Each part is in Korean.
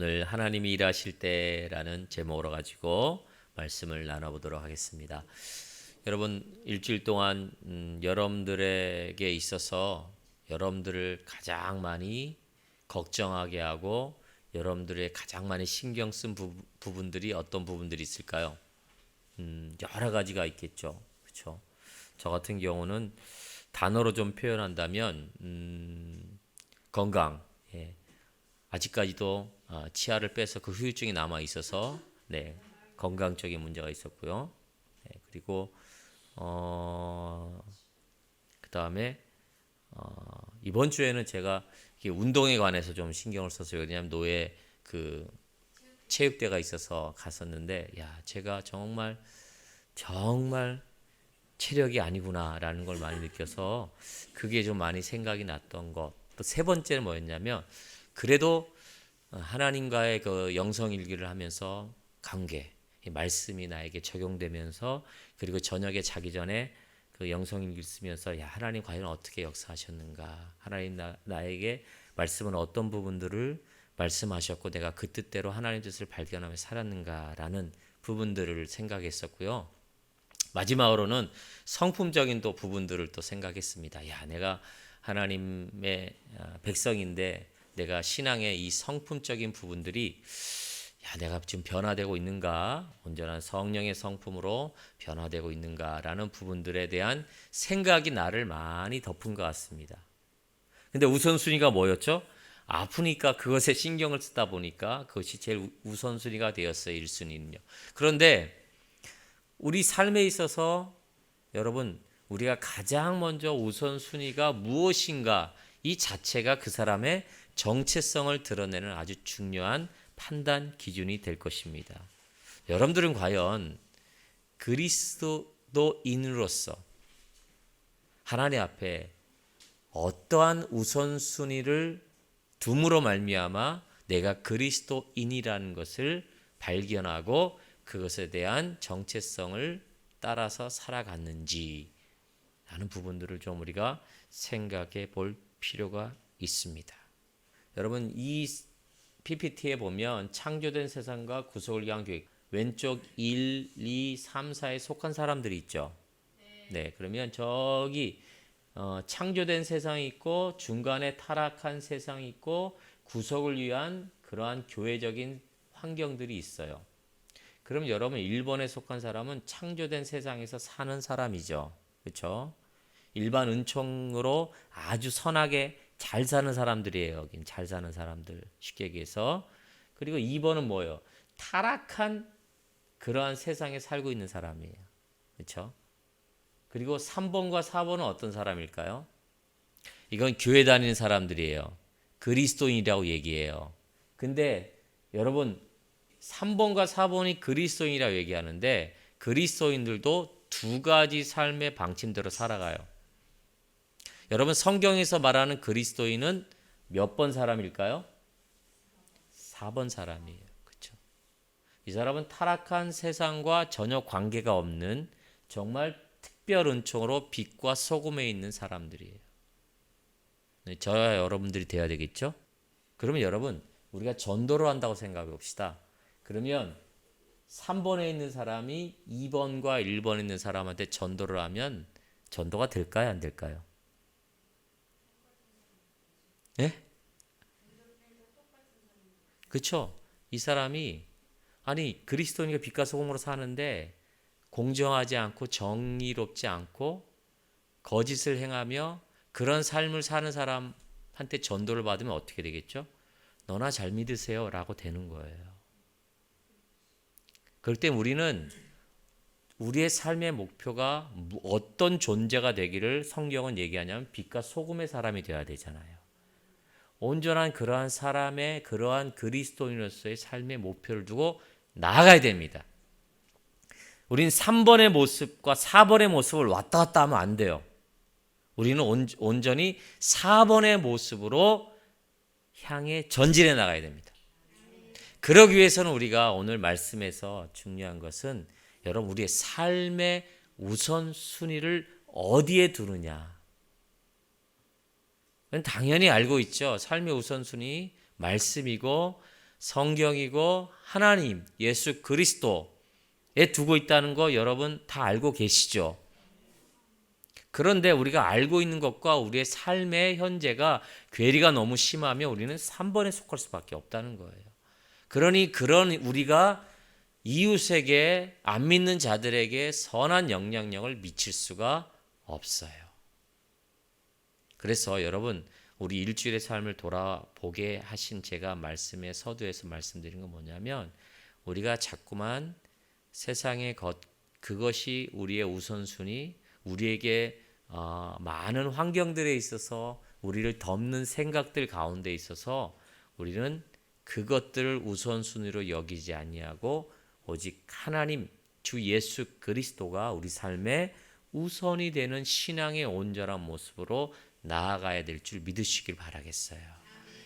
오늘 하나님이 일하실 때라는 제목으로 가지고 말씀을 나눠보도록 하겠습니다. 여러분, 일주일 동안 여러분들에게 있어서 여러분들을 가장 많이 걱정하게 하고 여러분들의 가장 많이 신경 쓴 부분들이 어떤 부분들이 있을까요? 여러 가지가 있겠죠. 그렇죠? 저 같은 경우는 단어로 좀 표현한다면 건강. 예. 아직까지도 치아를 빼서 그 후유증이 남아 있어서 건강적인 문제가 있었고요. 그리고 그 다음에 이번 주에는 제가 운동에 관해서 좀 신경을 썼어요. 왜냐하면 노예 그 체육대가 있어서 갔었는데, 제가 정말 체력이 아니구나라는 걸 많이 느껴서 그게 좀 많이 생각이 났던 것. 또 세 번째는 뭐였냐면, 그래도 하나님과의 그 영성 일기를 하면서 관계, 말씀이 나에게 적용되면서, 그리고 저녁에 자기 전에 그 영성 일기를 쓰면서 하나님 과연 어떻게 역사하셨는가, 하나님 나에게 말씀은 어떤 부분들을 말씀하셨고 내가 그 뜻대로 하나님 뜻을 발견하며 살았는가라는 부분들을 생각했었고요. 마지막으로는 성품적인 또 부분들을 또 생각했습니다. 내가 하나님의 백성인데 내가 신앙의 이 성품적인 부분들이 내가 지금 변화되고 있는가, 온전한 성령의 성품으로 변화되고 있는가라는 부분들에 대한 생각이 나를 많이 덮은 것 같습니다. 근데 우선순위가 뭐였죠? 아프니까 그것에 신경을 쓰다 보니까 그것이 제일 우선순위가 되었어요, 1순위는요. 그런데 우리 삶에 있어서 여러분, 우리가 가장 먼저 우선순위가 무엇인가, 이 자체가 그 사람의 정체성을 드러내는 아주 중요한 판단 기준이 될 것입니다. 여러분들은 과연 그리스도인으로서 하나님 앞에 어떠한 우선순위를 둠으로 말미암아 내가 그리스도인이라는 것을 발견하고 그것에 대한 정체성을 따라서 살아갔는지 라는 부분들을 좀 우리가 생각해 볼 필요가 있습니다. 여러분, 이 PPT에 보면 창조된 세상과 구속을 위한 계획, 왼쪽 1, 2, 3, 4에 속한 사람들이 있죠. 네, 그러면 저기 창조된 세상이 있고 중간에 타락한 세상이 있고 구속을 위한 그러한 교회적인 환경들이 있어요. 그럼 여러분, 1번에 속한 사람은 창조된 세상에서 사는 사람이죠. 그렇죠? 일반 은총으로 아주 선하게 잘 사는 사람들이에요. 여긴 잘 사는 사람들, 쉽게 얘기해서. 그리고 2번은 뭐예요? 타락한 그러한 세상에 살고 있는 사람이에요. 그렇죠? 그리고 3번과 4번은 어떤 사람일까요? 이건 교회 다니는 사람들이에요. 그리스도인이라고 얘기해요. 근데 여러분, 3번과 4번이 그리스도인이라고 얘기하는데 그리스도인들도 두 가지 삶의 방침대로 살아가요. 여러분, 성경에서 말하는 그리스도인은 몇 번 사람일까요? 4번 사람이에요. 그렇죠? 이 사람은 타락한 세상과 전혀 관계가 없는 정말 특별 은총으로 빛과 소금에 있는 사람들이에요. 저야 여러분들이 돼야 되겠죠? 그러면 여러분, 우리가 전도를 한다고 생각해 봅시다. 그러면 3번에 있는 사람이 2번과 1번에 있는 사람한테 전도를 하면 전도가 될까요? 안 될까요? 예? 그렇죠? 이 사람이 그리스도인과 빛과 소금으로 사는데 공정하지 않고 정의롭지 않고 거짓을 행하며 그런 삶을 사는 사람한테 전도를 받으면 어떻게 되겠죠? 너나 잘 믿으세요 라고 되는 거예요. 그럴 때 우리는 우리의 삶의 목표가 어떤 존재가 되기를 성경은 얘기하냐면 빛과 소금의 사람이 되어야 되잖아요. 온전한 그러한 사람의 그러한 그리스도인으로서의 삶의 목표를 두고 나아가야 됩니다. 우린 3번의 모습과 4번의 모습을 왔다 갔다 하면 안 돼요. 우리는 온전히 4번의 모습으로 향해 전진해 나가야 됩니다. 그러기 위해서는 우리가 오늘 말씀에서 중요한 것은 여러분, 우리의 삶의 우선순위를 어디에 두느냐. 당연히 알고 있죠. 삶의 우선순위 말씀이고 성경이고 하나님, 예수 그리스도에 두고 있다는 거 여러분 다 알고 계시죠? 그런데 우리가 알고 있는 것과 우리의 삶의 현재가 괴리가 너무 심하면 우리는 3번에 속할 수밖에 없다는 거예요. 그러니 그런 우리가 이웃에게, 안 믿는 자들에게 선한 영향력을 미칠 수가 없어요. 그래서 여러분, 우리 일주일의 삶을 돌아보게 하신 제가 말씀의 서두에서 말씀드린 건 뭐냐면, 우리가 자꾸만 세상의 그것이 우리의 우선순위, 우리에게 많은 환경들에 있어서 우리를 덮는 생각들 가운데 있어서 우리는 그것들을 우선순위로 여기지 아니하고 오직 하나님, 주 예수 그리스도가 우리 삶의 우선이 되는 신앙의 온전한 모습으로 나아가야 될 줄 믿으시길 바라겠어요.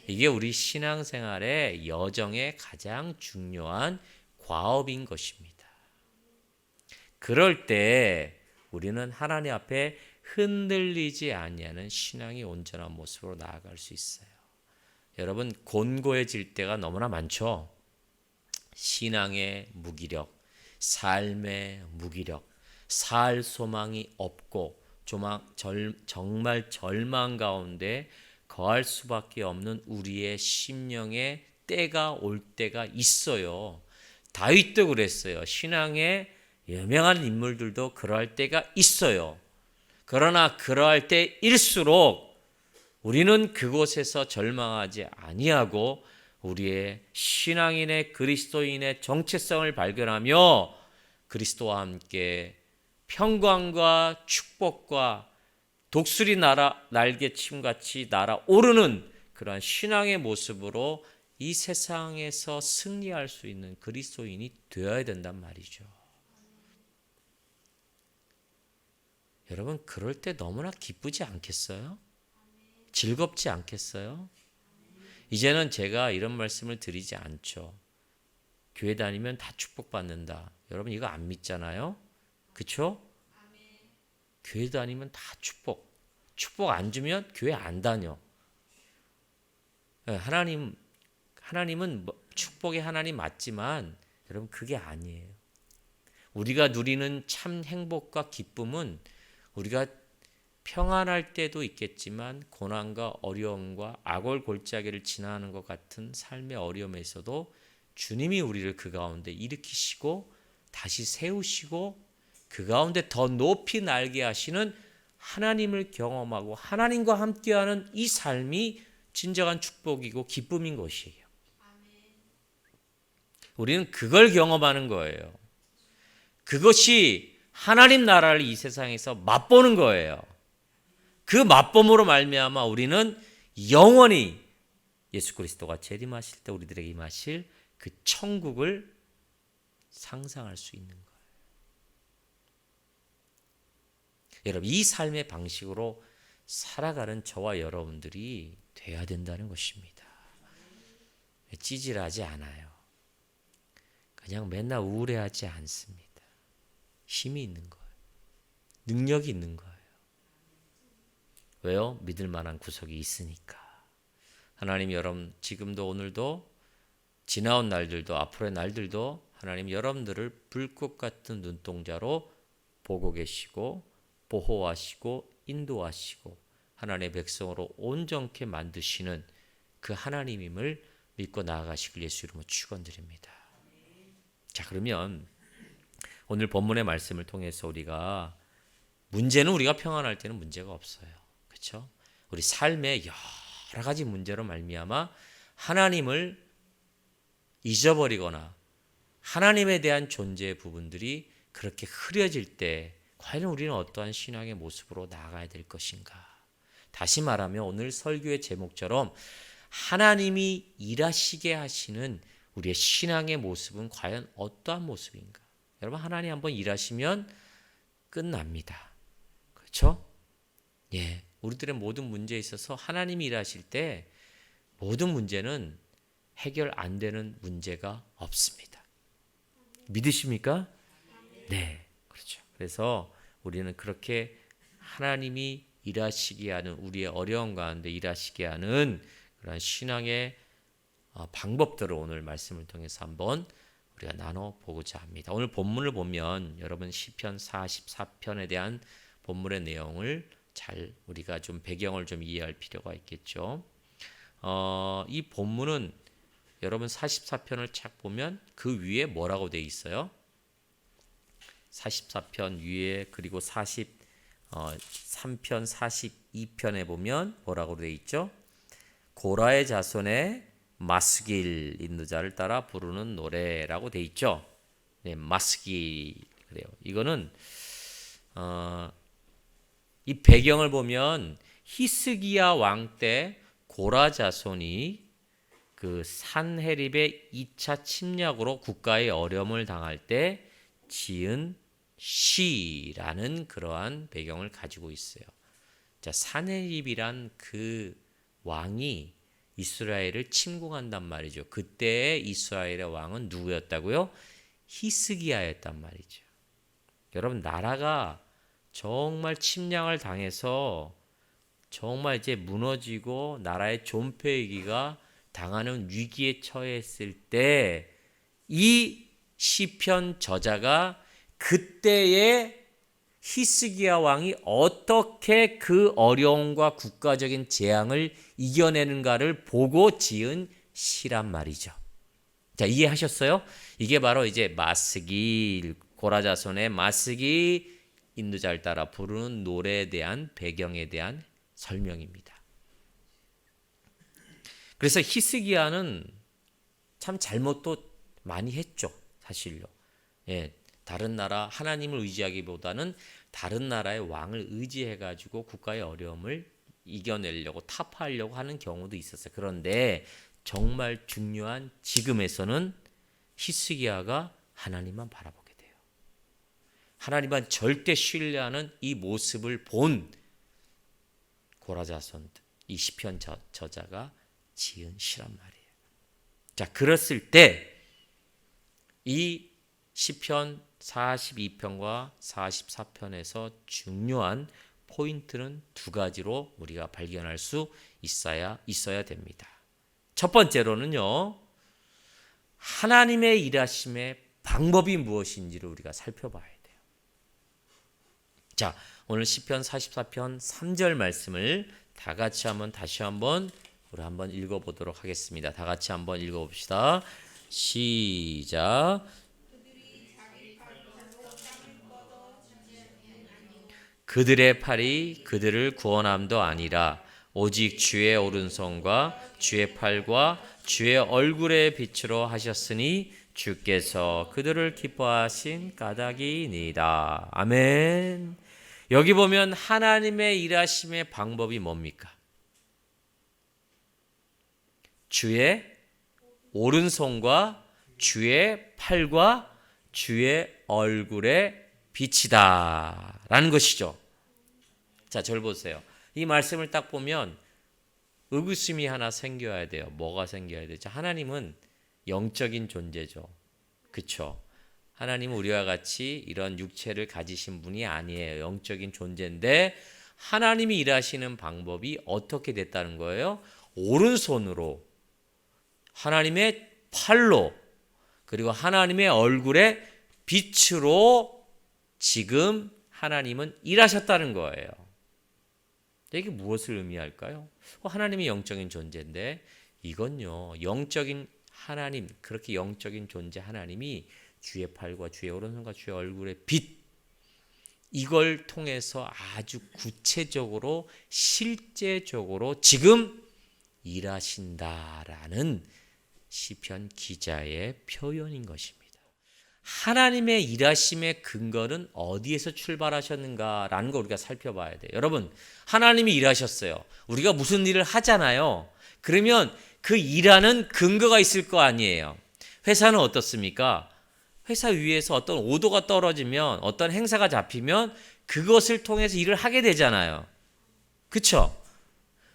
이게 우리 신앙생활의 여정의 가장 중요한 과업인 것입니다. 그럴 때 우리는 하나님 앞에 흔들리지 아니하는 신앙이 온전한 모습으로 나아갈 수 있어요. 여러분, 곤고해질 때가 너무나 많죠. 신앙의 무기력, 삶의 무기력, 살 소망이 없고 정말 절망 가운데 거할 수밖에 없는 우리의 심령의 때가 올 때가 있어요. 다윗도 그랬어요. 신앙의 유명한 인물들도 그러할 때가 있어요. 그러나 그러할 때일수록 우리는 그곳에서 절망하지 아니하고 우리의 신앙인의 그리스도인의 정체성을 발견하며 그리스도와 함께 평강과 축복과 독수리 날개침같이 날아오르는 그러한 신앙의 모습으로 이 세상에서 승리할 수 있는 그리스도인이 되어야 된단 말이죠. 여러분, 그럴 때 너무나 기쁘지 않겠어요? 즐겁지 않겠어요? 이제는 제가 이런 말씀을 드리지 않죠. 교회 다니면 다 축복받는다. 여러분 이거 안 믿잖아요? 그쵸? 교회 다니면 다 축복 안 주면 교회 안 다녀. 하나님은 축복의 하나님 맞지만 여러분 그게 아니에요. 우리가 누리는 참 행복과 기쁨은 우리가 평안할 때도 있겠지만 고난과 어려움과 악월 골짜기를 지나는 것 같은 삶의 어려움에서도 주님이 우리를 그 가운데 일으키시고 다시 세우시고 그 가운데 더 높이 날게 하시는 하나님을 경험하고 하나님과 함께하는 이 삶이 진정한 축복이고 기쁨인 것이에요. 우리는 그걸 경험하는 거예요. 그것이 하나님 나라를 이 세상에서 맛보는 거예요. 그 맛봄으로 말미암아 우리는 영원히 예수 그리스도가 재림하실 때 우리들에게 임하실 그 천국을 상상할 수 있는 거예요. 여러분, 이 삶의 방식으로 살아가는 저와 여러분들이 돼야 된다는 것입니다. 찌질하지 않아요. 그냥 맨날 우울해하지 않습니다. 힘이 있는 거예요. 능력이 있는 거예요. 왜요? 믿을 만한 구석이 있으니까. 하나님 여러분 지금도 오늘도 지나온 날들도 앞으로의 날들도 하나님 여러분들을 불꽃 같은 눈동자로 보고 계시고 보호하시고 인도하시고 하나님의 백성으로 온전케 만드시는 그 하나님임을 믿고 나아가시길 예수 이름으로 축원드립니다. 자, 그러면 오늘 본문의 말씀을 통해서 우리가 문제는 우리가 평안할 때는 문제가 없어요. 그렇죠? 우리 삶의 여러 가지 문제로 말미암아 하나님을 잊어버리거나 하나님에 대한 존재의 부분들이 그렇게 흐려질 때 과연 우리는 어떠한 신앙의 모습으로 나아가야 될 것인가? 다시 말하면 오늘 설교의 제목처럼 하나님이 일하시게 하시는 우리의 신앙의 모습은 과연 어떠한 모습인가? 여러분 하나님 한번 일하시면 끝납니다. 그렇죠? 예, 우리들의 모든 문제에 있어서 하나님이 일하실 때 모든 문제는 해결 안 되는 문제가 없습니다. 믿으십니까? 네, 그렇죠. 그래서 우리는 그렇게 하나님이 일하시게 하는 우리의 어려움 가운데 일하시게 하는 그런 신앙의 방법들을 오늘 말씀을 통해서 한번 우리가 나눠보고자 합니다. 오늘 본문을 보면 여러분 시편 44편에 대한 본문의 내용을 잘 우리가 좀 배경을 좀 이해할 필요가 있겠죠. 이 본문은 여러분 44편을 착 보면 그 위에 뭐라고 돼 있어요? 44편 위에 그리고 43편 42편에 보면 뭐라고 돼 있죠? 고라의 자손의 마스길 인도자를 따라 부르는 노래라고 돼 있죠. 네, 마스길 그래요. 이거는 이 배경을 보면 히스기야 왕 때 고라 자손이 그 산헤립의 2차 침략으로 국가의 어려움을 당할 때 지은 시라는 그러한 배경을 가지고 있어요. 자, 산헤립이란 그 왕이 이스라엘을 침공한단 말이죠. 그때의 이스라엘의 왕은 누구였다고요? 히스기야였단 말이죠. 여러분 나라가 정말 침략을 당해서 정말 이제 무너지고 나라의 존폐이기가 당하는 위기에 처했을 때 이 시편 저자가 그때의 히스기야 왕이 어떻게 그 어려움과 국가적인 재앙을 이겨내는가를 보고 지은 시란 말이죠. 자, 이해하셨어요? 이게 바로 이제 마스기 고라 자손의 마스기 인도자를 따라 부르는 노래에 대한 배경에 대한 설명입니다. 그래서 히스기야는 참 잘못도 많이 했죠, 사실로. 예, 다른 나라 하나님을 의지하기보다는 다른 나라의 왕을 의지해가지고 국가의 어려움을 이겨내려고 타파하려고 하는 경우도 있었어요. 그런데 정말 중요한 지금에서는 히스기야가 하나님만 바라보게 돼요. 하나님만 절대 신뢰하는 이 모습을 본 고라자손 이 시편 저자가 지은 시란 말이에요. 자, 그랬을 때 이 시편 42편과 44편에서 중요한 포인트는 두 가지로 우리가 발견할 수 있어야 됩니다. 첫 번째로는요, 하나님의 일하심의 방법이 무엇인지를 우리가 살펴봐야 돼요. 자, 오늘 시편 44편 3절 말씀을 다 같이 다시 한번 우리 한번 읽어보도록 하겠습니다. 다 같이 한번 읽어봅시다. 시작. 그들의 팔이 그들을 구원함도 아니라 오직 주의 오른손과 주의 팔과 주의 얼굴의 빛으로 하셨으니 주께서 그들을 기뻐하신 까닭이니이다. 아멘. 여기 보면 하나님의 일하심의 방법이 뭡니까? 주의 오른손과 주의 팔과 주의 얼굴의 빛이다 라는 것이죠. 자, 저를 보세요. 이 말씀을 딱 보면 의구심이 하나 생겨야 돼요. 뭐가 생겨야 되죠? 하나님은 영적인 존재죠. 그렇죠? 하나님은 우리와 같이 이런 육체를 가지신 분이 아니에요. 영적인 존재인데 하나님이 일하시는 방법이 어떻게 됐다는 거예요? 오른손으로, 하나님의 팔로, 그리고 하나님의 얼굴의 빛으로 지금 하나님은 일하셨다는 거예요. 이게 무엇을 의미할까요? 하나님이 영적인 존재인데 이건요, 영적인 하나님, 그렇게 영적인 존재 하나님이 주의 팔과 주의 오른손과 주의 얼굴의 빛, 이걸 통해서 아주 구체적으로 실제적으로 지금 일하신다라는 시편 기자의 표현인 것입니다. 하나님의 일하심의 근거는 어디에서 출발하셨는가라는 걸 우리가 살펴봐야 돼요. 여러분, 하나님이 일하셨어요. 우리가 무슨 일을 하잖아요. 그러면 그 일하는 근거가 있을 거 아니에요. 회사는 어떻습니까? 회사 위에서 어떤 오도가 떨어지면, 어떤 행사가 잡히면 그것을 통해서 일을 하게 되잖아요. 그렇죠?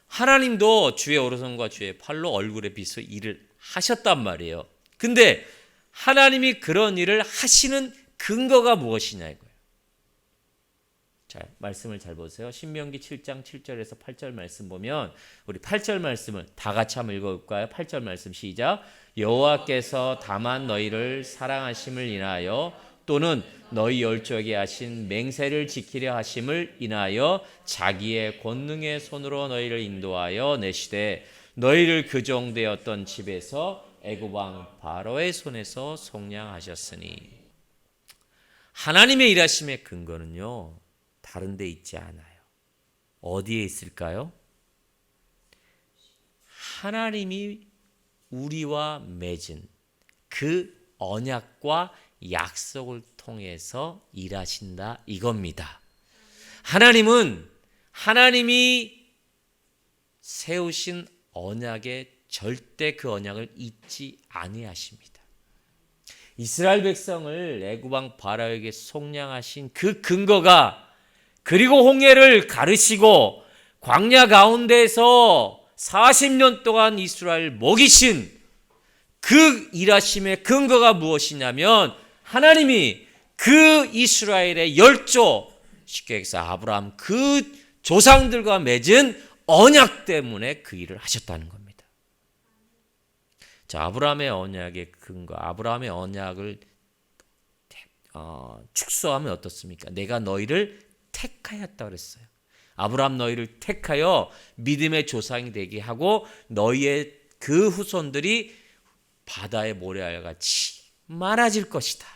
하나님도 주의 오른손과 주의 팔로 얼굴의 빛으로 일을 하셨단 말이에요. 근데 하나님이 그런 일을 하시는 근거가 무엇이냐 이거예요. 자, 말씀을 잘 보세요. 신명기 7장 7절에서 8절 말씀 보면 우리 8절 말씀을 다 같이 한번 읽어볼까요? 8절 말씀 시작. 여호와께서 다만 너희를 사랑하심을 인하여 또는 너희 열조에게 하신 맹세를 지키려 하심을 인하여 자기의 권능의 손으로 너희를 인도하여 내시되 너희를 그 종되었던 집에서 애굽 왕 바로의 손에서 속량하셨으니. 하나님의 일하심의 근거는요, 다른 데 있지 않아요. 어디에 있을까요? 하나님이 우리와 맺은 그 언약과 약속을 통해서 일하신다 이겁니다. 하나님은 하나님이 세우신 언약에 절대 그 언약을 잊지 아니하십니다. 이스라엘 백성을 애굽 왕 바로에게 속량하신 그 근거가, 그리고 홍해를 가르시고 광야 가운데서 40년 동안 이스라엘 먹이신 그 일하심의 근거가 무엇이냐면 하나님이 그 이스라엘의 열조, 쉽게 얘기해서 아브라함 그 조상들과 맺은 언약 때문에 그 일을 하셨다는 겁니다. 자, 아브라함의 언약의 근거, 아브라함의 언약을 축소하면 어떻습니까? 내가 너희를 택하였다 그랬어요. 아브라함 너희를 택하여 믿음의 조상이 되게 하고 너희의 그 후손들이 바다의 모래알 같이 많아질 것이다.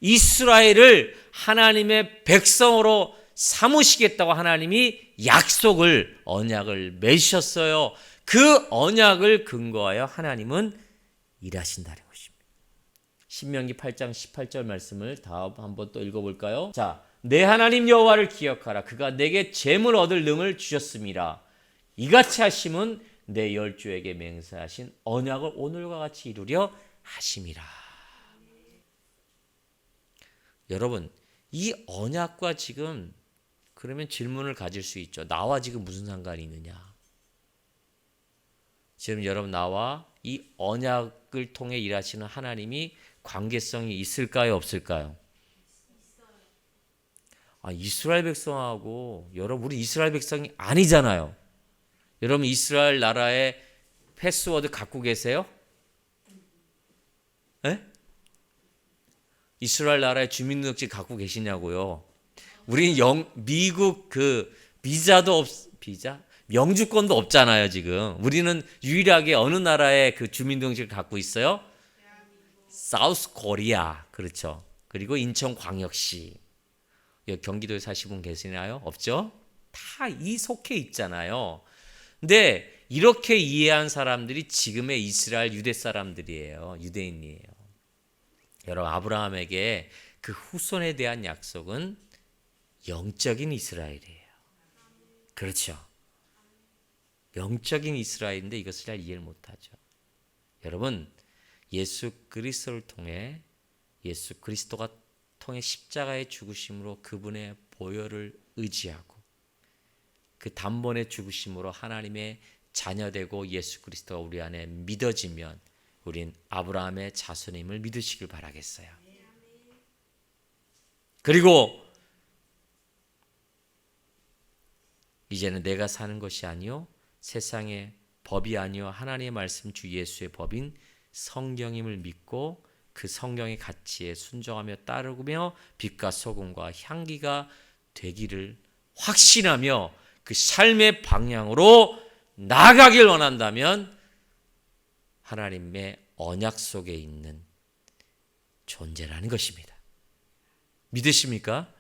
이스라엘을 하나님의 백성으로 삼으시겠다고 하나님이 약속을, 언약을 맺으셨어요. 그 언약을 근거하여 하나님은 일하신다는 것입니다. 신명기 8장 18절 말씀을 다음 한번 또 읽어볼까요? 자, 내 하나님 여호와를 기억하라. 그가 내게 재물 얻을 능을 주셨음이라. 이같이 하심은 내 열조에게 맹세하신 언약을 오늘과 같이 이루려 하심이라. 여러분, 이 언약과 지금 그러면 질문을 가질 수 있죠. 나와 지금 무슨 상관이 있느냐? 지금 여러분, 나와 이 언약을 통해 일하시는 하나님이 관계성이 있을까요, 없을까요? 이스라엘 백성하고, 여러분, 우리 이스라엘 백성이 아니잖아요. 여러분, 이스라엘 나라의 패스워드 갖고 계세요? 네? 이스라엘 나라의 주민등록증 갖고 계시냐고요? 우리는 미국 그 비자도 명주권도 없잖아요, 지금. 우리는 유일하게 어느 나라의 그 주민등록증을 갖고 있어요? 사우스 코리아. 그렇죠. 그리고 인천광역시. 여기 경기도에 사시는 분 계시나요? 없죠? 다 이 속해 있잖아요. 근데 이렇게 이해한 사람들이 지금의 이스라엘 유대 사람들이에요. 유대인이에요. 여러분, 아브라함에게 그 후손에 대한 약속은 영적인 이스라엘이에요. 그렇죠. 영적인 이스라엘인데 이것을 잘 이해를 못하죠. 여러분, 예수 그리스도를 통해, 예수 그리스도가 통해 십자가의 죽으심으로 그분의 보혈을 의지하고 그 단번에 죽으심으로 하나님의 자녀되고 예수 그리스도가 우리 안에 믿어지면 우린 아브라함의 자손임을 믿으시길 바라겠어요. 그리고 이제는 내가 사는 것이 아니요 세상의 법이 아니요 하나님의 말씀 주 예수의 법인 성경임을 믿고 그 성경의 가치에 순종하며 따르며 빛과 소금과 향기가 되기를 확신하며 그 삶의 방향으로 나아가길 원한다면 하나님의 언약 속에 있는 존재라는 것입니다. 믿으십니까?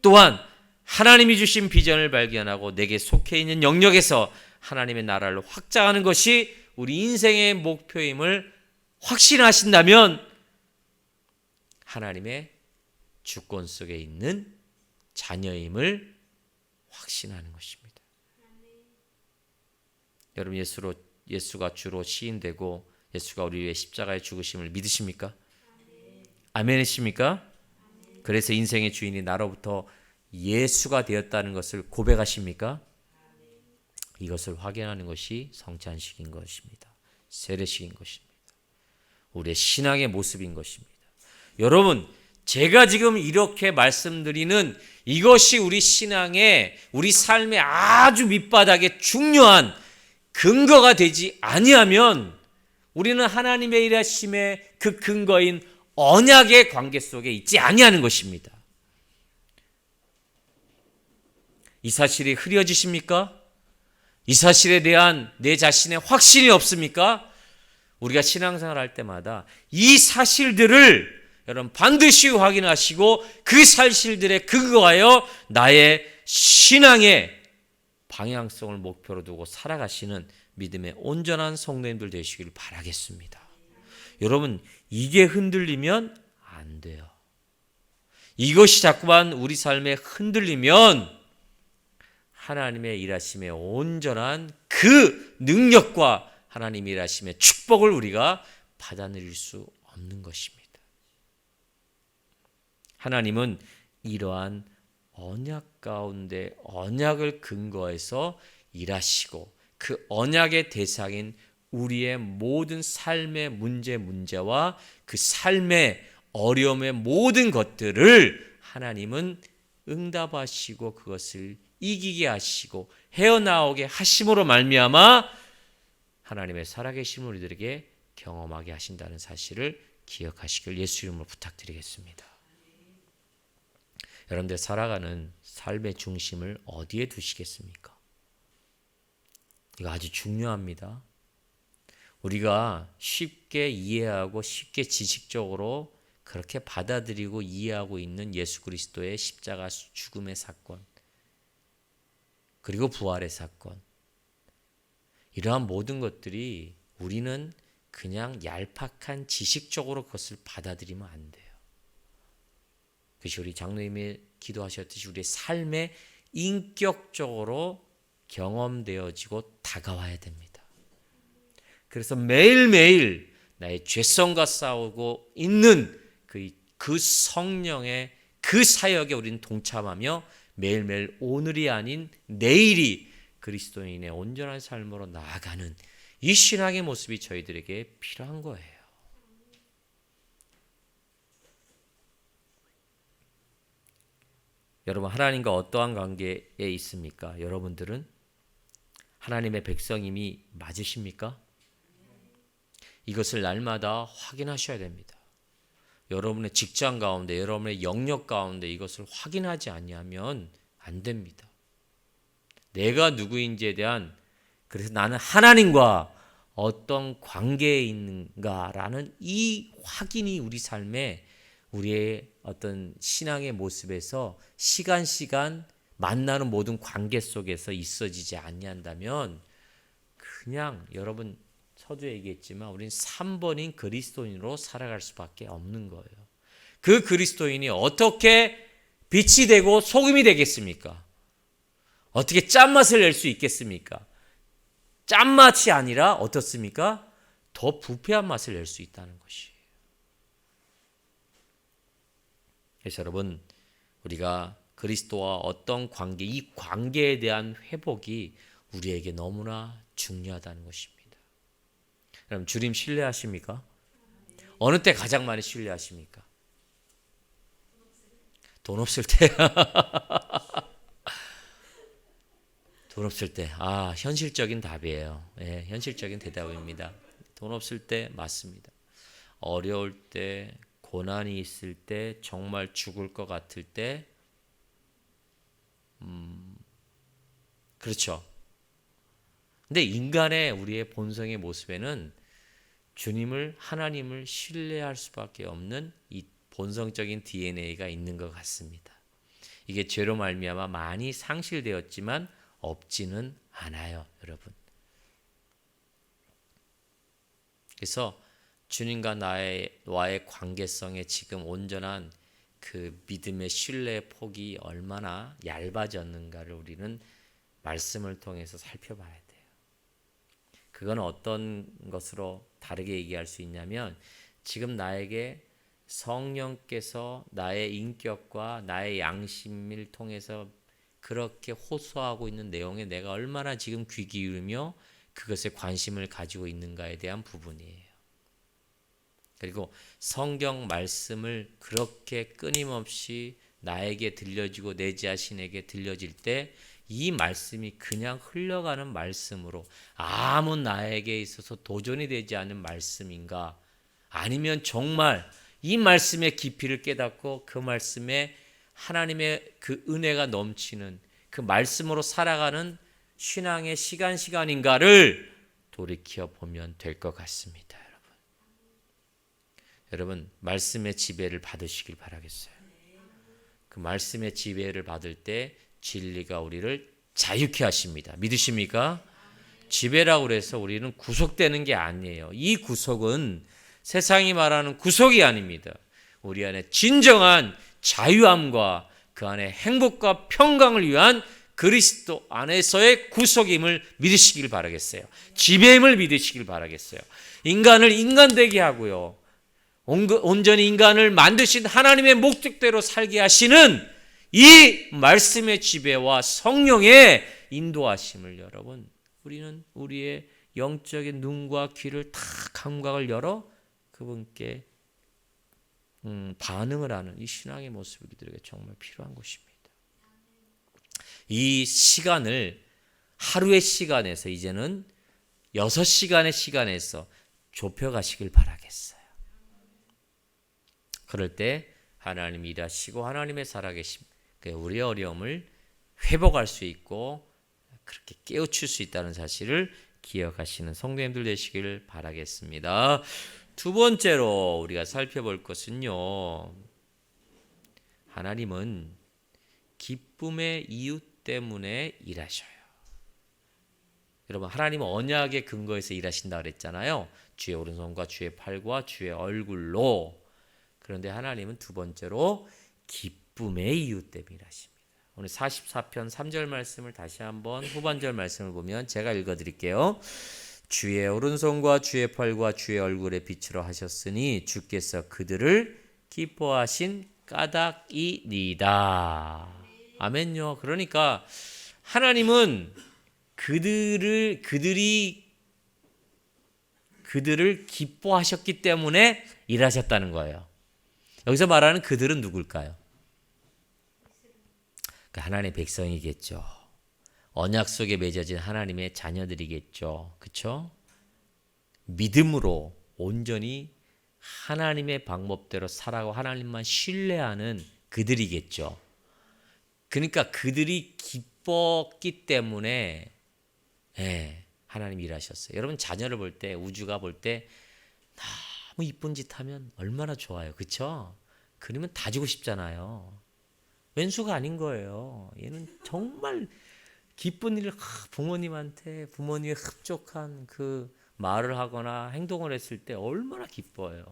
또한 하나님이 주신 비전을 발견하고 내게 속해 있는 영역에서 하나님의 나라를 확장하는 것이 우리 인생의 목표임을 확신하신다면 하나님의 주권 속에 있는 자녀임을 확신하는 것입니다. 여러분, 예수가 주로 시인되고 예수가 우리 위해 십자가에 죽으심을 믿으십니까? 아멘이십니까? 그래서 인생의 주인이 나로부터 예수가 되었다는 것을 고백하십니까? 이것을 확인하는 것이 성찬식인 것입니다. 세례식인 것입니다. 우리의 신앙의 모습인 것입니다. 여러분, 제가 지금 이렇게 말씀드리는 이것이 우리 신앙의, 우리 삶의 아주 밑바닥에 중요한 근거가 되지 아니하면 우리는 하나님의 일하심의 그 근거인 언약의 관계 속에 있지 아니하는 것입니다. 이 사실이 흐려지십니까? 이 사실에 대한 내 자신의 확신이 없습니까? 우리가 신앙생활 할 때마다 이 사실들을 여러분 반드시 확인하시고 그 사실들에 근거하여 나의 신앙의 방향성을 목표로 두고 살아가시는 믿음의 온전한 성도님들 되시길 바라겠습니다. 여러분, 이게 흔들리면 안 돼요. 이것이 자꾸만 우리 삶에 흔들리면 하나님의 일하심의 온전한 그 능력과 하나님의 일하심의 축복을 우리가 받아들일 수 없는 것입니다. 하나님은 이러한 언약 가운데 언약을 근거해서 일하시고 그 언약의 대상인 우리의 모든 삶의 문제와 그 삶의 어려움의 모든 것들을 하나님은 응답하시고 그것을 이기게 하시고 헤어나오게 하심으로 말미암아 하나님의 살아계신 우리들에게 경험하게 하신다는 사실을 기억하시길 예수 이름으로 부탁드리겠습니다. 여러분들 살아가는 삶의 중심을 어디에 두시겠습니까? 이거 아주 중요합니다. 우리가 쉽게 이해하고 쉽게 지식적으로 그렇게 받아들이고 이해하고 있는 예수 그리스도의 십자가 죽음의 사건, 그리고 부활의 사건, 이러한 모든 것들이 우리는 그냥 얄팍한 지식적으로 그것을 받아들이면 안 돼요. 그것이 우리 장로님이 기도하셨듯이 우리의 삶에 인격적으로 경험되어지고 다가와야 됩니다. 그래서 매일매일 나의 죄성과 싸우고 있는 그 성령의 그 사역에 우리는 동참하며 매일매일 오늘이 아닌 내일이 그리스도인의 온전한 삶으로 나아가는 이 신앙의 모습이 저희들에게 필요한 거예요. 여러분, 하나님과 어떠한 관계에 있습니까? 여러분들은 하나님의 백성임이 맞으십니까? 이것을 날마다 확인하셔야 됩니다. 여러분의 직장 가운데, 여러분의 영역 가운데 이것을 확인하지 아니하면 안 됩니다. 내가 누구인지에 대한, 그래서 나는 하나님과 어떤 관계에 있는가라는 이 확인이 우리 삶에, 우리의 어떤 신앙의 모습에서 시간 만나는 모든 관계 속에서 있어지지 아니한다면 그냥 여러분 서두에 얘기했지만 우리는 3번인 그리스도인으로 살아갈 수밖에 없는 거예요. 그 그리스도인이 어떻게 빛이 되고 소금이 되겠습니까? 어떻게 짠맛을 낼 수 있겠습니까? 짠맛이 아니라 어떻습니까? 더 부패한 맛을 낼 수 있다는 것이에요. 그래서 여러분, 우리가 그리스도와 어떤 관계, 이 관계에 대한 회복이 우리에게 너무나 중요하다는 것입니다. 여러분, 주님 신뢰하십니까? 어느 때 가장 많이 신뢰하십니까? 돈 없을 때. 돈 없을 때. 현실적인 답이에요. 네, 현실적인 대답입니다. 돈 없을 때 맞습니다. 어려울 때, 고난이 있을 때, 정말 죽을 것 같을 때, 그렇죠. 근데 인간의 우리의 본성의 모습에는 주님을, 하나님을 신뢰할 수밖에 없는 이 본성적인 DNA가 있는 것 같습니다. 이게 죄로 말미암아 많이 상실되었지만 없지는 않아요, 여러분. 그래서 주님과 나와의 관계성에 지금 온전한 그 믿음의 신뢰의 폭이 얼마나 얇아졌는가를 우리는 말씀을 통해서 살펴봐야 돼요. 그건 어떤 것으로 다르게 얘기할 수 있냐면 지금 나에게 성령께서 나의 인격과 나의 양심을 통해서 그렇게 호소하고 있는 내용에 내가 얼마나 지금 귀 기울이며 그것에 관심을 가지고 있는가에 대한 부분이에요. 그리고 성경 말씀을 그렇게 끊임없이 나에게 들려지고 내 자신에게 들려질 때 이 말씀이 그냥 흘러가는 말씀으로 아무 나에게 있어서 도전이 되지 않는 말씀인가, 아니면 정말 이 말씀의 깊이를 깨닫고 그 말씀에 하나님의 그 은혜가 넘치는 그 말씀으로 살아가는 신앙의 시간인가를 돌이켜 보면 될 것 같습니다. 여러분, 말씀의 지배를 받으시길 바라겠어요. 그 말씀의 지배를 받을 때 진리가 우리를 자유케 하십니다. 믿으십니까? 지배라고 해서 우리는 구속되는 게 아니에요. 이 구속은 세상이 말하는 구속이 아닙니다. 우리 안에 진정한 자유함과 그 안에 행복과 평강을 위한 그리스도 안에서의 구속임을 믿으시길 바라겠어요. 지배임을 믿으시길 바라겠어요. 인간을 인간되게 하고요, 온전히 인간을 만드신 하나님의 목적대로 살게 하시는 이 말씀의 지배와 성령의 인도하심을 여러분, 우리는 우리의 영적인 눈과 귀를 다 감각을 열어 그분께 반응을 하는 이 신앙의 모습이 우리들에게 정말 필요한 것입니다. 이 시간을 하루의 시간에서 이제는 6시간의 시간에서 좁혀가시길 바라겠어요. 그럴 때 하나님이 일하시고 하나님의 살아계심, 우리의 어려움을 회복할 수 있고 그렇게 깨우칠 수 있다는 사실을 기억하시는 성도님들 되시길 바라겠습니다. 두 번째로 우리가 살펴볼 것은요, 하나님은 기쁨의 이유 때문에 일하셔요. 여러분, 하나님은 언약의 근거에서 일하신다 그랬잖아요. 주의 오른손과 주의 팔과 주의 얼굴로. 그런데 하나님은 두 번째로 기쁨의 이유 때문에 일하십니다. 오늘 44편 3절 말씀을 다시 한번 후반절 말씀을 보면 제가 읽어드릴게요. 주의 오른손과 주의 팔과 주의 얼굴에 빛으로 하셨으니 주께서 그들을 기뻐하신 까닭이니이다. 아멘요. 그러니까 하나님은 그들을 기뻐하셨기 때문에 일하셨다는 거예요. 여기서 말하는 그들은 누굴까요? 하나님의 백성이겠죠. 언약 속에 맺어진 하나님의 자녀들이겠죠. 그렇죠? 믿음으로 온전히 하나님의 방법대로 살아가고 하나님만 신뢰하는 그들이겠죠. 그러니까 그들이 기뻤기 때문에 하나님이 일하셨어요. 여러분, 자녀를 볼 때, 우주가 볼 때 너무 이쁜 짓 하면 얼마나 좋아요. 그렇죠? 그러면 다 주고 싶잖아요. 왼수가 아닌 거예요. 얘는 정말 기쁜 일을 부모님한테 부모님의 흡족한 그 말을 하거나 행동을 했을 때 얼마나 기뻐요.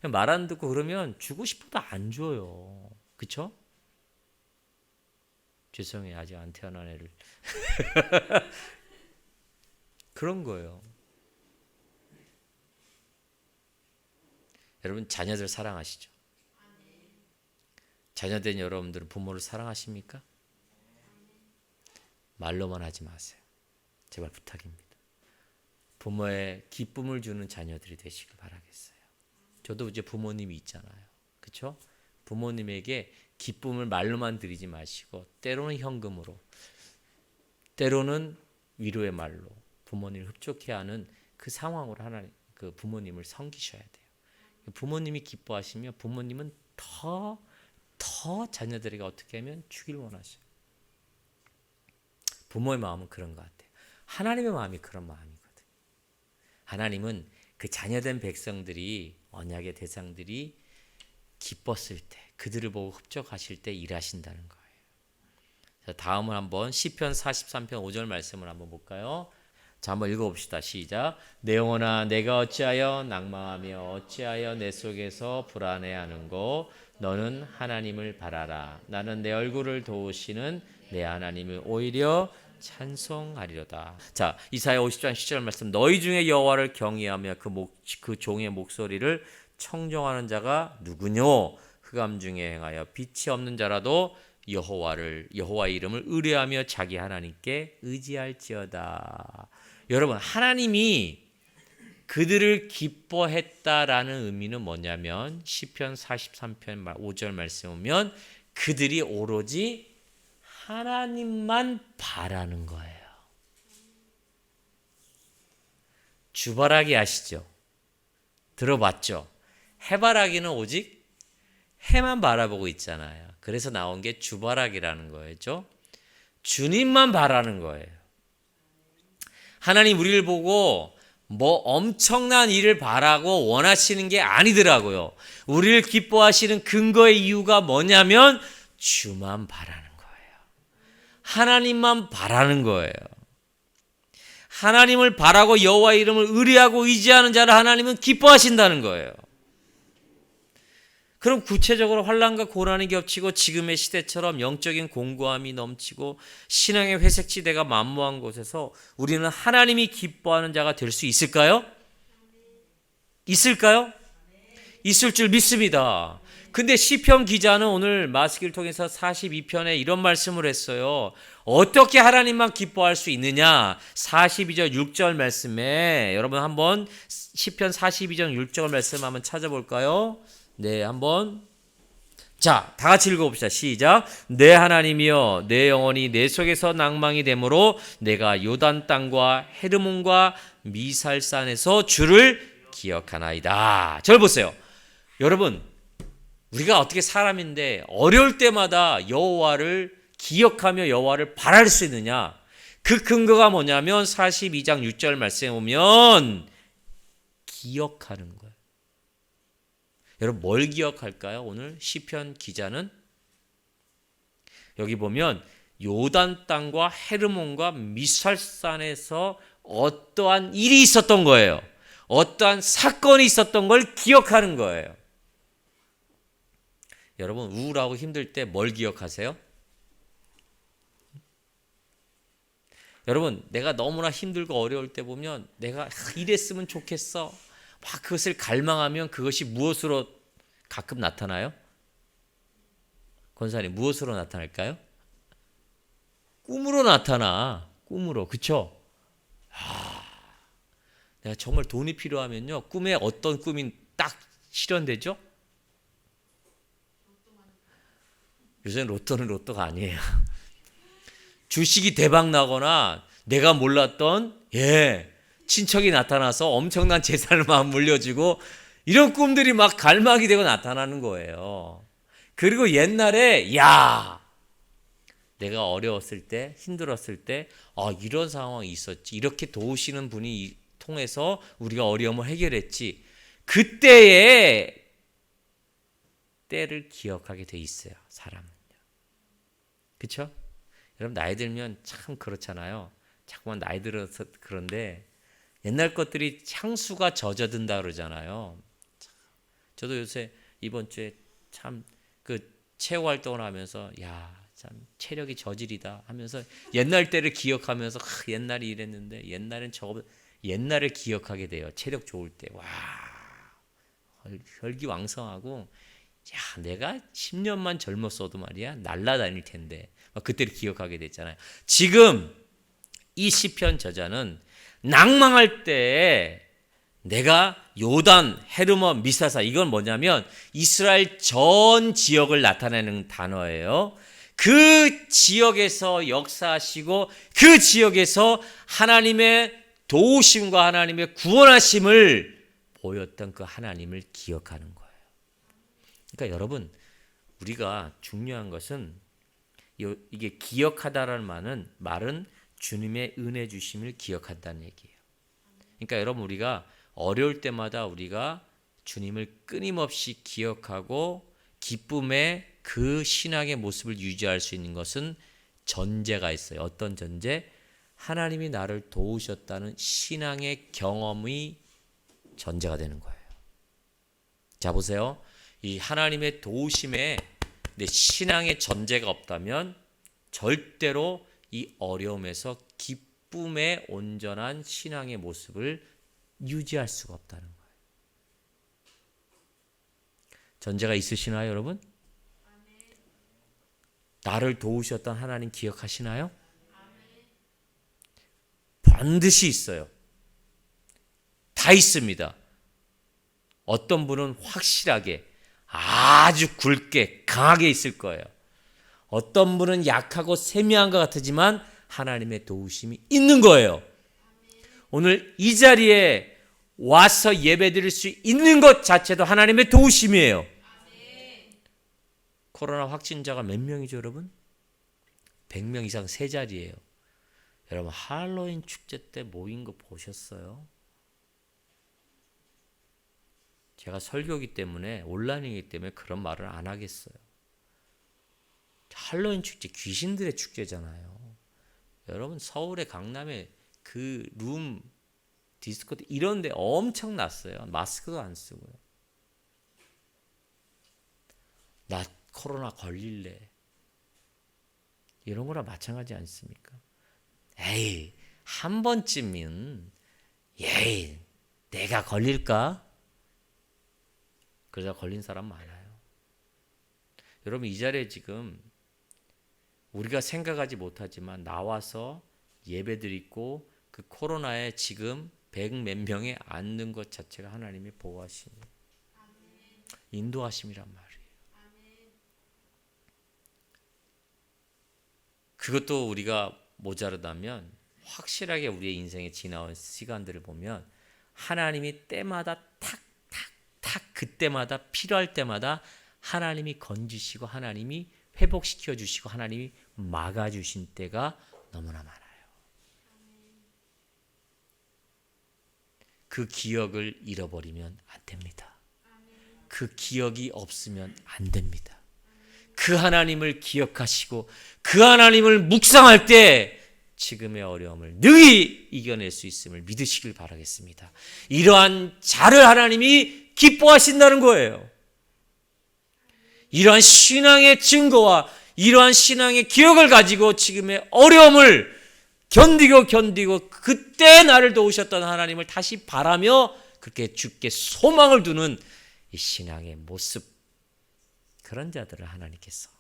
말 안 듣고 그러면 주고 싶어도 안 줘요. 그렇죠? 죄송해요. 아직 안 태어난 애를. 그런 거예요. 여러분, 자녀들 사랑하시죠? 자녀된 여러분들은 부모를 사랑하십니까? 말로만 하지 마세요. 제발 부탁입니다. 부모의 기쁨을 주는 자녀들이 되시길 바라겠어요. 저도 이제 부모님이 있잖아요. 그렇죠? 부모님에게 기쁨을 말로만 드리지 마시고 때로는 현금으로, 때로는 위로의 말로 부모님을 흡족해 하는 그 상황으로 하나님, 그 부모님을 섬기셔야 돼요. 부모님이 기뻐하시면 부모님은 더 자녀들에게 어떻게 하면 주길 원하셔요. 부모의 마음은 그런 것 같아요. 하나님의 마음이 그런 마음이거든요. 하나님은 그 자녀된 백성들이, 언약의 대상들이 기뻤을 때, 그들을 보고 흡족하실 때 일하신다는 거예요. 자, 다음은 한번 시편 43편 5절 말씀을 한번 볼까요? 자, 한번 읽어봅시다. 시작. 내 영혼아, 내가 어찌하여 낭망하며 어찌하여 내 속에서 불안해하는고? 너는 하나님을 바라라. 나는 내 얼굴을 도우시는 내 하나님을 오히려 찬송하리로다. 자, 이사야 50장 10절 말씀. 너희 중에 여호와를 경외하며 그 종의 목소리를 청종하는 자가 누구뇨? 흑암 중에 행하여 빛이 없는 자라도 여호와의 이름을 의뢰하며 자기 하나님께 의지할지어다. 여러분, 하나님이 그들을 기뻐했다라는 의미는 뭐냐면 시편 43편 5절 말씀 보면 그들이 오로지 하나님만 바라는 거예요. 주바라기 아시죠? 들어봤죠? 해바라기는 오직 해만 바라보고 있잖아요. 그래서 나온 게 주바라기라는 거였죠. 주님만 바라는 거예요. 하나님 우리를 보고 뭐 엄청난 일을 바라고 원하시는 게 아니더라고요. 우리를 기뻐하시는 근거의 이유가 뭐냐면 주만 바라는 거예요. 하나님만 바라는 거예요. 하나님을 바라고 여호와의 이름을 의뢰하고 의지하는 자를 하나님은 기뻐하신다는 거예요. 그럼 구체적으로 환난과 고난이 겹치고 지금의 시대처럼 영적인 공고함이 넘치고 신앙의 회색지대가 만무한 곳에서 우리는 하나님이 기뻐하는 자가 될 수 있을까요? 있을까요? 있을 줄 믿습니다. 근데 시편 기자는 오늘 마스기를 통해서 42편에 이런 말씀을 했어요. 어떻게 하나님만 기뻐할 수 있느냐? 42절 6절 말씀에 여러분 한번 시편 42절 6절 말씀 한번 찾아볼까요? 네, 한번 자, 다 같이 읽어봅시다. 시작. 내 하나님이여 내 영혼이 내 속에서 낭망이 되므로 내가 요단 땅과 헤르몬과 미살산에서 주를 기억하나이다. 저를 보세요. 여러분 우리가 어떻게 사람인데 어려울 때마다 여호와를 기억하며 여호와를 바랄 수 있느냐? 그 근거가 뭐냐면 42장 6절 말씀에 보면 기억하는 거예요. 여러분 뭘 기억할까요? 오늘 시편 기자는 여기 보면 요단 땅과 헤르몬과 미살산에서 어떠한 일이 있었던 거예요. 어떠한 사건이 있었던 걸 기억하는 거예요. 여러분 우울하고 힘들 때 뭘 기억하세요? 여러분 내가 너무나 힘들고 어려울 때 보면 내가 이랬으면 좋겠어 막 그것을 갈망하면 그것이 무엇으로 가끔 나타나요? 권사님 무엇으로 나타날까요? 꿈으로 나타나. 꿈으로. 그쵸? 내가 정말 돈이 필요하면요 꿈에 어떤 꿈이 딱 실현되죠? 요새는 로또는 로또가 아니에요. 주식이 대박 나거나 내가 몰랐던 친척이 나타나서 엄청난 재산을 막 물려주고 이런 꿈들이 막 갈망이 되고 나타나는 거예요. 그리고 옛날에 내가 어려웠을 때 힘들었을 때 이런 상황이 있었지. 이렇게 도우시는 분이 통해서 우리가 어려움을 해결했지. 그때의 때를 기억하게 돼 있어요. 사람은요. 그렇죠? 여러분 나이 들면 참 그렇잖아요. 자꾸만 나이 들어서 그런데 옛날 것들이 향수가 젖어든다 그러잖아요. 저도 요새 이번 주에 참 그 체육 활동을 하면서 참 체력이 저질이다 하면서 옛날 때를 기억하면서 옛날에 이랬는데 옛날을 기억하게 돼요. 체력 좋을 때 혈기왕성하고 내가 10년만 젊었어도 말이야 날라다닐 텐데 그때를 기억하게 됐잖아요. 지금 이 시편 저자는 낭망할 때 내가 요단, 헤르몬, 미사사 이건 뭐냐면 이스라엘 전 지역을 나타내는 단어예요. 그 지역에서 역사하시고 그 지역에서 하나님의 도우심과 하나님의 구원하심을 보였던 그 하나님을 기억하는 거예요. 그러니까 여러분 우리가 중요한 것은 이게 기억하다라는 말은 주님의 은혜 주심을 기억한다는 얘기예요. 그러니까 여러분 우리가 어려울 때마다 우리가 주님을 끊임없이 기억하고 기쁨의 그 신앙의 모습을 유지할 수 있는 것은 전제가 있어요. 어떤 전제? 하나님이 나를 도우셨다는 신앙의 경험이 전제가 되는 거예요. 자 보세요. 이 하나님의 도우심에 내 신앙의 전제가 없다면 절대로 이 어려움에서 기쁨의 온전한 신앙의 모습을 유지할 수가 없다는 거예요. 전제가 있으시나요, 여러분? 나를 도우셨던 하나님 기억하시나요? 반드시 있어요. 다 있습니다. 어떤 분은 확실하게 아주 굵게 강하게 있을 거예요. 어떤 분은 약하고 세미한 것 같지만 하나님의 도우심이 있는 거예요. 오늘 이 자리에 와서 예배드릴 수 있는 것 자체도 하나님의 도우심이에요. 코로나 확진자가 몇 명이죠, 여러분? 100명 이상 세 자리예요. 여러분 할로윈 축제 때 모인 거 보셨어요? 제가 설교이기 때문에 온라인이기 때문에 그런 말을 안 하겠어요. 할로윈 축제 귀신들의 축제잖아요. 여러분 서울의 강남에 그 룸 디스코테 이런 데 엄청 났어요. 마스크도 안 쓰고요. 나 코로나 걸릴래. 이런 거랑 마찬가지 않습니까? 에이, 한 번쯤은 에이, 내가 걸릴까? 그러다 걸린 사람 많아요. 여러분 이 자리에 지금 우리가 생각하지 못하지만 나와서 예배드리고 그 코로나에 지금 100몇 명에 앉는 것 자체가 하나님의 보호하심, 인도하심이란 말이에요. 그것도 우리가 모자르다면 확실하게 우리의 인생에 지나온 시간들을 보면 하나님이 때마다 탁탁탁 그때마다 필요할 때마다 하나님이 건지시고 하나님이 회복시켜 주시고 하나님이 막아주신 때가 너무나 많아요. 그 기억을 잃어버리면 안 됩니다. 그 기억이 없으면 안 됩니다. 그 하나님을 기억하시고 그 하나님을 묵상할 때 지금의 어려움을 능히 이겨낼 수 있음을 믿으시길 바라겠습니다. 이러한 자를 하나님이 기뻐하신다는 거예요. 이러한 신앙의 증거와 이러한 신앙의 기억을 가지고 지금의 어려움을 견디고 그때 나를 도우셨던 하나님을 다시 바라며 그렇게 주께 소망을 두는 이 신앙의 모습, 그런 자들을 하나님께서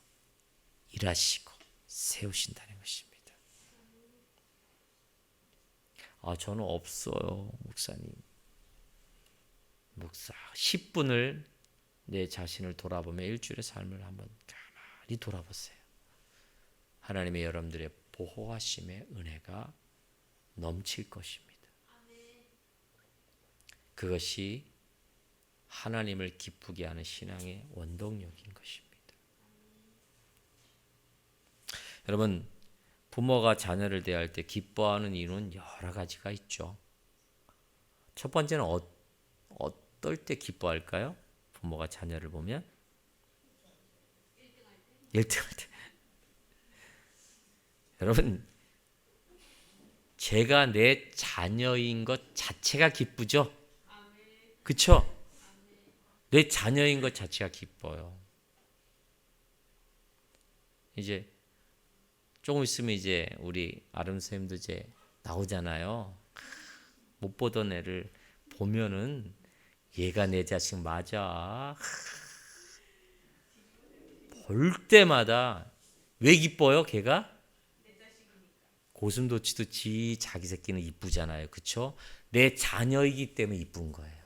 일하시고 세우신다는 것입니다. 저는 없어요, 목사님. 목사 10분을 내 자신을 돌아보며 일주일의 삶을 한번 가만히 돌아보세요. 하나님의 여러분들의 보호하심의 은혜가 넘칠 것입니다. 그것이 하나님을 기쁘게 하는 신앙의 원동력인 것입니다. 여러분, 부모가 자녀를 대할 때 기뻐하는 이유는 여러 가지가 있죠. 첫 번째는 어떨 때 기뻐할까요? 부모가 자녀를 보면 1등할 때. 여러분, 제가 내 자녀인 것 자체가 기쁘죠? 그쵸? 내 자녀인 것 자체가 기뻐요. 이제 조금 있으면 이제 우리 아름 선생님도 이제 나오잖아요. 못 보던 애를 보면은 얘가 내 자식 맞아. 볼 때마다 왜 기뻐요? 걔가? 고슴도치도 지 자기 새끼는 이쁘잖아요. 그쵸? 내 자녀이기 때문에 이쁜 거예요.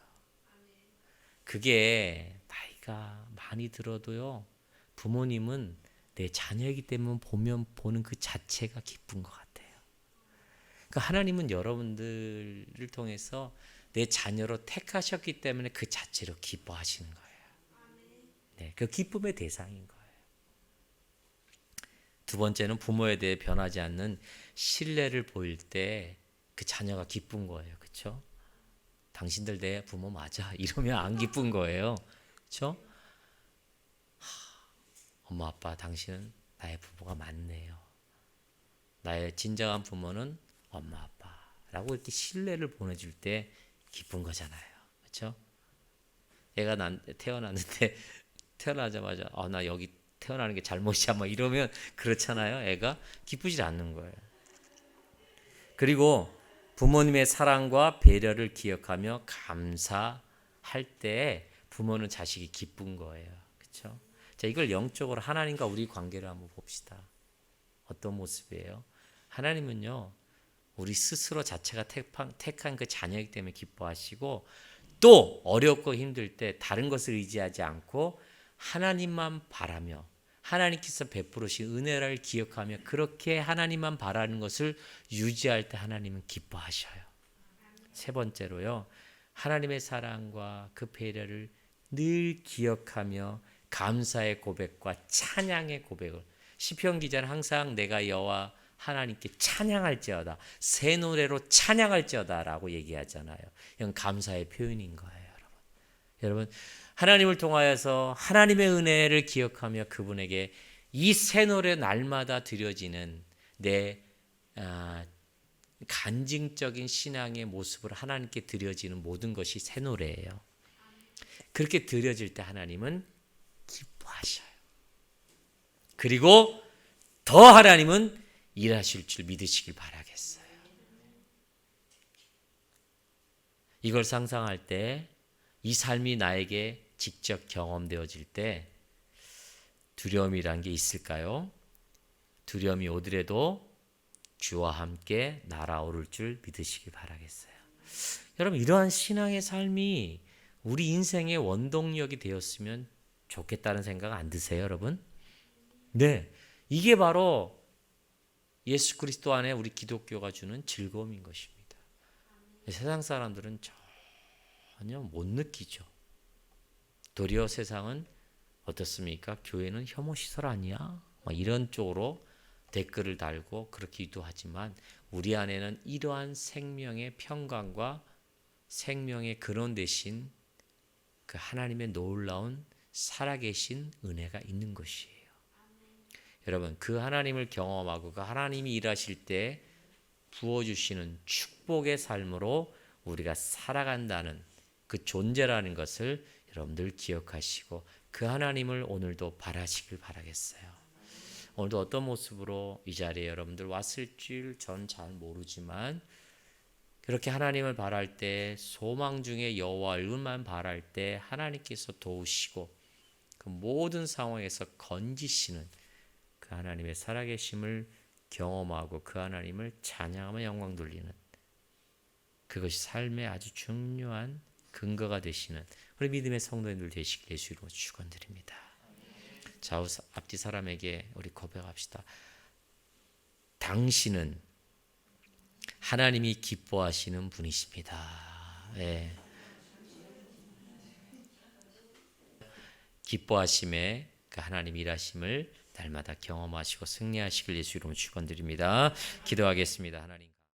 그게 나이가 많이 들어도요. 부모님은 내 자녀이기 때문에 보는 그 자체가 기쁜 것 같아요. 그러니까 하나님은 여러분들을 통해서 내 자녀로 택하셨기 때문에 그 자체로 기뻐하시는 거예요. 네, 그 기쁨의 대상인 거예요. 두 번째는 부모에 대해 변하지 않는 신뢰를 보일 때 그 자녀가 기쁜 거예요. 그렇죠? 당신들 내 부모 맞아 이러면 안 기쁜 거예요. 그렇죠? 엄마 아빠 당신은 나의 부모가 맞네요. 나의 진정한 부모는 엄마 아빠라고 이렇게 신뢰를 보내줄 때 기쁜 거잖아요. 그렇죠? 얘가 태어났는데 태어나자마자 나 여기 태어나는 게 잘못이야 뭐 이러면 그렇잖아요. 애가 기쁘지 않는 거예요. 그리고 부모님의 사랑과 배려를 기억하며 감사할 때 부모는 자식이 기쁜 거예요. 그렇죠? 자, 이걸 영적으로 하나님과 우리 관계를 한번 봅시다. 어떤 모습이에요? 하나님은요, 우리 스스로 자체가 택한 그 자녀이기 때문에 기뻐하시고, 또 어렵고 힘들 때 다른 것을 의지하지 않고 하나님만 바라며 하나님께서 베푸르신 은혜를 기억하며 그렇게 하나님만 바라는 것을 유지할 때 하나님은 기뻐하셔요. 세 번째로요, 하나님의 사랑과 그 배려를 늘 기억하며 감사의 고백과 찬양의 고백을, 시편 기자는 항상 내가 여호와 하나님께 찬양할지어다, 새 노래로 찬양할지어다 라고 얘기하잖아요. 이건 감사의 표현인 거예요. 여러분, 하나님을 통하여서 하나님의 은혜를 기억하며 그분에게 이 새 노래 날마다 드려지는 내 간증적인 신앙의 모습을 하나님께 드려지는 모든 것이 새 노래예요. 그렇게 드려질 때 하나님은 기뻐하셔요. 그리고 더 하나님은 일하실 줄 믿으시길 바라겠어요. 이걸 상상할 때, 이 삶이 나에게 직접 경험되어질 때 두려움이란 게 있을까요? 두려움이 오더라도 주와 함께 날아오를 줄 믿으시기 바라겠어요. 여러분, 이러한 신앙의 삶이 우리 인생의 원동력이 되었으면 좋겠다는 생각 안 드세요, 여러분? 네, 이게 바로 예수 그리스도 안에 우리 기독교가 주는 즐거움인 것입니다. 세상 사람들은 전혀 못 느끼죠. 도리어 세상은 어떻습니까? 교회는 혐오시설 아니야? 이런 쪽으로 댓글을 달고 그렇기도 하지만, 우리 안에는 이러한 생명의 평강과 생명의 근원 되신 그 하나님의 놀라운 살아계신 은혜가 있는 것이에요. 여러분, 그 하나님을 경험하고 그 하나님이 일하실 때 부어주시는 축복의 삶으로 우리가 살아간다는 그 존재라는 것을 여러분들 기억하시고 그 하나님을 오늘도 바라시길 바라겠어요. 오늘도 어떤 모습으로 이 자리에 여러분들 왔을 줄 전 잘 모르지만, 그렇게 하나님을 바랄 때, 소망 중에 여호와만 바랄 때 하나님께서 도우시고 그 모든 상황에서 건지시는 그 하나님의 살아계심을 경험하고 그 하나님을 찬양하며 영광 돌리는, 그것이 삶의 아주 중요한 근거가 되시는 우리 믿음의 성도님들 되시길 예수 이름으로 축원드립니다. 좌우 앞뒤 사람에게 우리 고백합시다. 당신은 하나님이 기뻐하시는 분이십니다. 네. 기뻐하심에 그 하나님 일하심을 날마다 경험하시고 승리하시길 예수 이름으로 축원드립니다. 기도하겠습니다. 하나님.